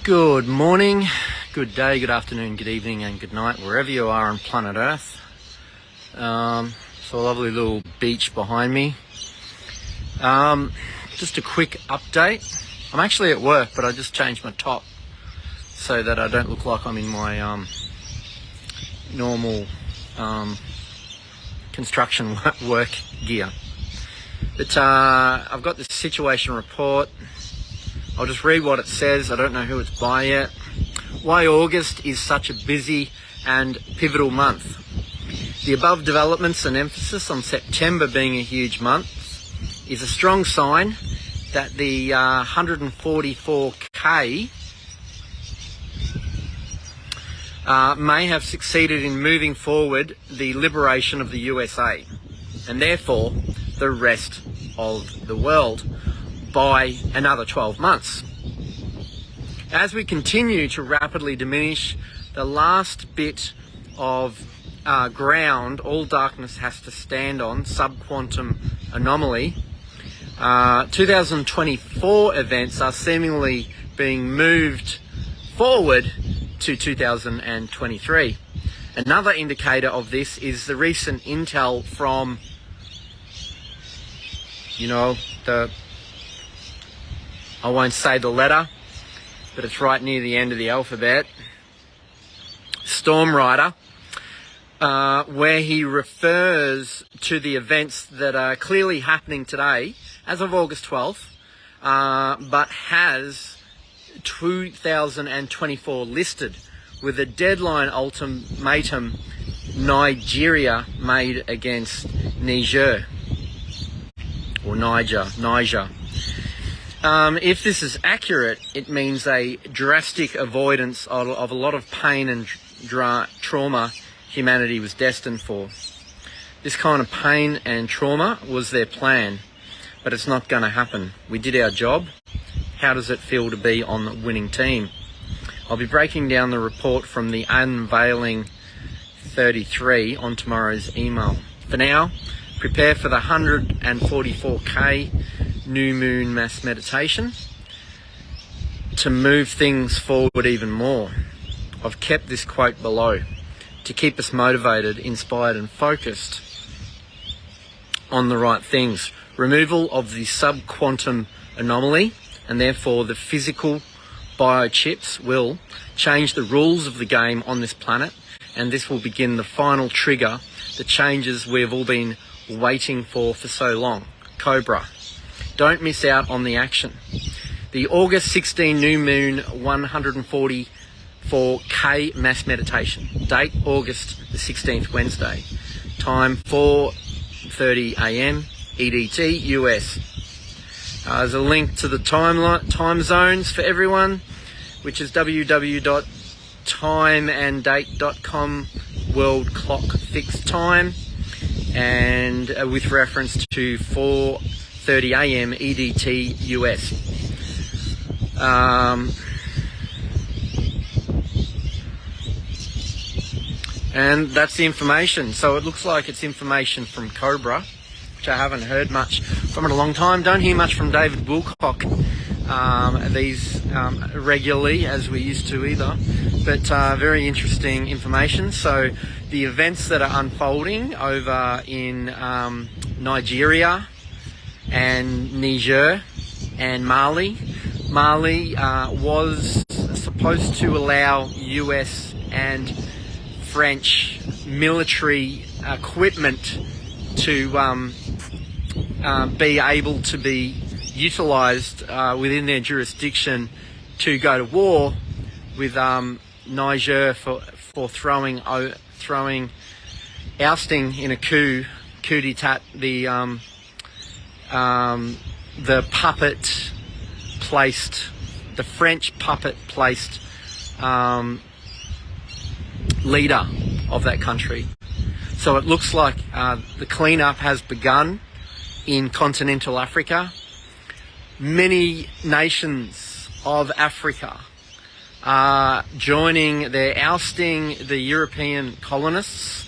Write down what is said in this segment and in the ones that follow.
Good morning, good day, good afternoon, good evening and good night, wherever you are on planet Earth. So a lovely little beach behind me. Just a quick update. I'm actually at work, but I just changed my top so that I don't look like I'm in my normal construction work gear. But I've got this situation report. I'll just read what it says. I don't know who it's by yet. Why August is such a busy and pivotal month. The above developments and emphasis on September being a huge month is a strong sign that the 144K may have succeeded in moving forward the liberation of the USA and therefore the rest of the world by another 12 months. As we continue to rapidly diminish the last bit of ground all darkness has to stand on, subquantum anomaly, 2024 events are seemingly being moved forward to 2023. Another indicator of this is the recent intel from, I won't say the letter, but it's right near the end of the alphabet, Storm Rider, where he refers to the events that are clearly happening today, as of August 12th, but has 2024 listed, with a deadline ultimatum Nigeria made against Niger. If this is accurate, it means a drastic avoidance of a lot of pain and trauma humanity was destined for. This kind of pain and trauma was their plan, but it's not going to happen. We did our job. How does it feel to be on the winning team? I'll be breaking down the report from the Unveiling 33 on tomorrow's email. For now, prepare for the 144K new moon mass meditation to move things forward even more. I've kept this quote below to keep us motivated, inspired and focused on the right things. Removal of the subquantum anomaly and therefore the physical biochips will change the rules of the game on this planet, and this will begin the final trigger, the changes we've all been waiting for so long. Cobra. Don't miss out on the action. The August 16 new moon 144K mass meditation. Date August the 16th, Wednesday. Time 4:30 a.m. EDT US. There's a link to the time zones for everyone, which is www.timeanddate.com world clock fixed time, and with reference to 4:30 a.m. EDT US. And that's the information. So it looks like it's information from Cobra, which I haven't heard much from in a long time. Don't hear much from David Wilcock regularly as we used to either. But very interesting information. So the events that are unfolding over in Nigeria and Niger and Mali. Mali was supposed to allow US and French military equipment to be able to be utilised within their jurisdiction to go to war with Niger for ousting in a coup d'etat the French puppet placed leader of that country. So it looks like the cleanup has begun in continental Africa. Many nations of Africa are they're ousting the European colonists,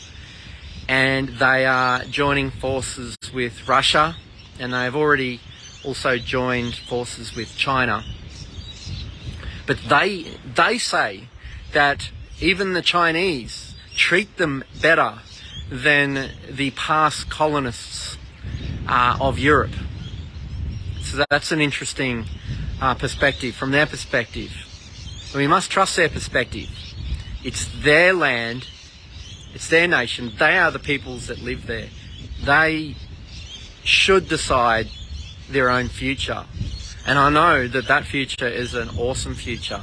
and they are joining forces with Russia, and they have already also joined forces with China. But they say that even the Chinese treat them better than the past colonists of Europe. So that's an interesting perspective from their perspective. We must trust their perspective. It's their land, it's their nation, they are the peoples that live there. They should decide their own future. And I know that that future is an awesome future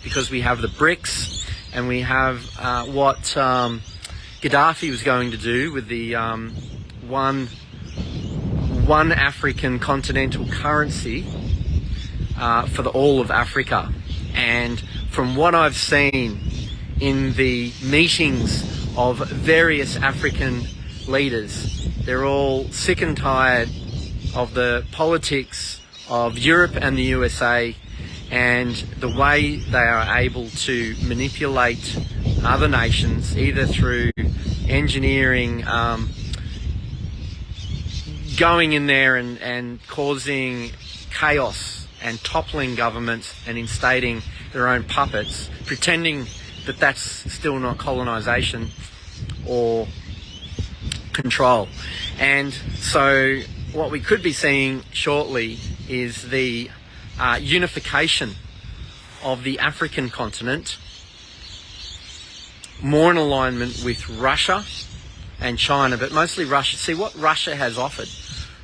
because we have the BRICS and we have what Gaddafi was going to do with the one African continental currency for all of Africa. And from what I've seen in the meetings of various African leaders, they're all sick and tired of the politics of Europe and the USA and the way they are able to manipulate other nations, either through engineering, going in there and causing chaos and toppling governments and instating their own puppets, pretending that that's still not colonization or control. And so what we could be seeing shortly is the unification of the African continent, more in alignment with Russia and China, but mostly Russia. See what Russia has offered.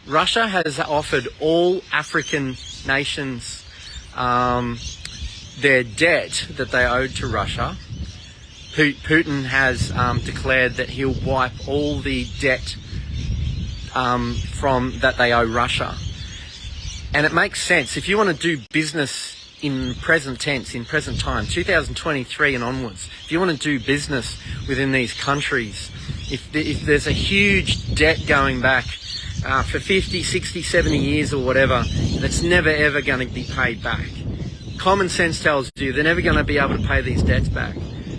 Russia has offered all African nations their debt that they owed to Russia. Putin has declared that he'll wipe all the debt from that they owe Russia. And it makes sense. If you want to do business in present tense, in present time, 2023 and onwards, if you want to do business within these countries, if there's a huge debt going back for 50, 60, 70 years or whatever, that's never ever going to be paid back. Common sense tells you they're never going to be able to pay these debts back.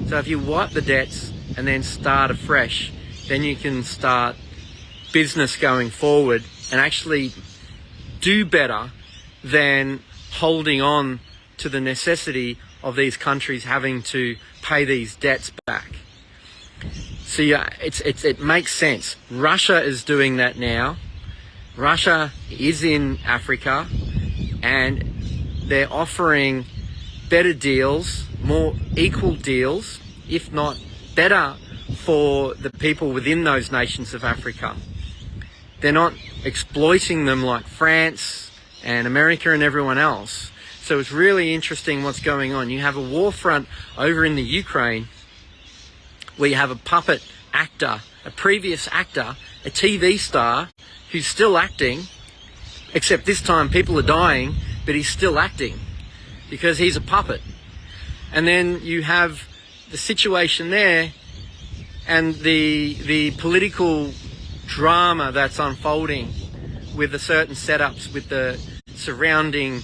So if you wipe the debts and then start afresh, then you can start business going forward and actually do better than holding on to the necessity of these countries having to pay these debts back. So yeah, it makes sense. Russia is doing that now. Russia is in Africa and they're offering better deals, more equal deals, if not better, for the people within those nations of Africa. They're not exploiting them like France and America and everyone else. So it's really interesting what's going on. You have a war front over in the Ukraine where you have a puppet actor, a previous actor, a TV star who's still acting, except this time people are dying, but he's still acting because he's a puppet. And then you have the situation there and the political drama that's unfolding with the certain setups with the surrounding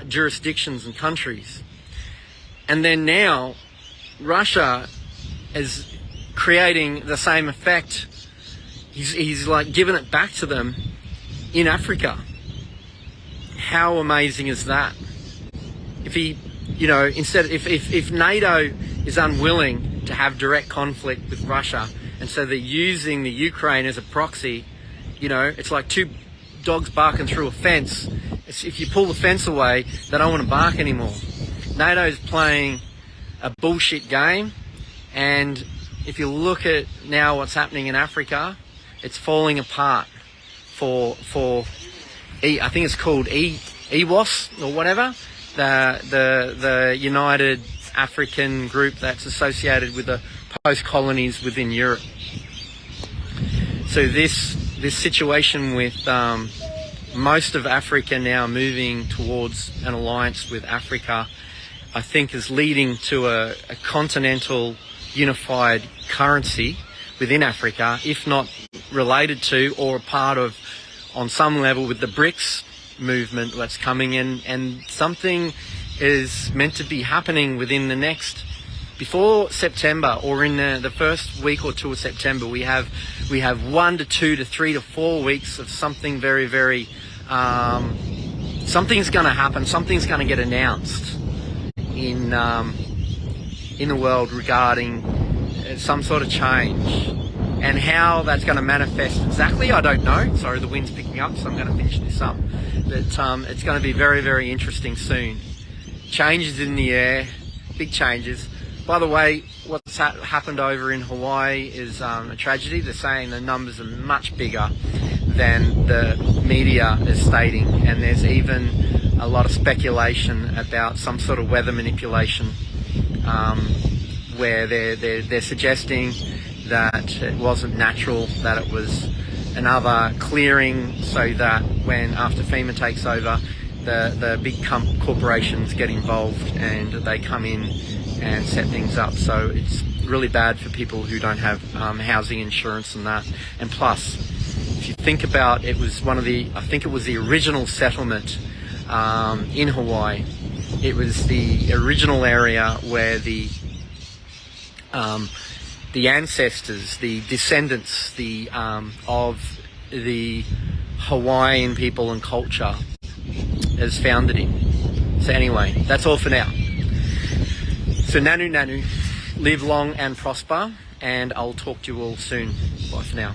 jurisdictions and countries. And then now Russia is creating the same effect. He's like giving it back to them in Africa. How amazing is that? If he, you know, instead, if NATO is unwilling to have direct conflict with Russia, and so they're using the Ukraine as a proxy, you know, it's like two dogs barking through a fence. If you pull the fence away, they don't want to bark anymore. NATO's playing a bullshit game, and if you look at now what's happening in Africa, it's falling apart for I think it's called EWAS or whatever, the United African group that's associated with the post-colonies within Europe. So this situation with most of Africa now moving towards an alliance with Africa, I think is leading to a continental unified currency within Africa, if not related to or a part of, on some level, with the BRICS movement that's coming in, and something is meant to be happening within the next, before September or in the first week or two of September. We have 1 to 2 to 3 to 4 weeks of something very, very, something's going to happen, something's going to get announced in the world regarding some sort of change, and how that's going to manifest exactly, I don't know. Sorry, the wind's picking up, so I'm going to finish this up. But it's going to be very, very interesting soon. Changes in the air, big changes. By the way, what's happened over in Hawaii is a tragedy. They're saying the numbers are much bigger than the media is stating, and there's even a lot of speculation about some sort of weather manipulation, where they're suggesting that it wasn't natural, that it was another clearing, so that when after FEMA takes over, the big corporations get involved and they come in and set things up. So it's really bad for people who don't have housing insurance and that. And plus, if you think about it, was I think it was the original settlement in Hawaii. It was the original area where the ancestors, the descendants, of the Hawaiian people and culture is founded in. So anyway, that's all for now. So nanu nanu, live long and prosper, and I'll talk to you all soon. Bye for now.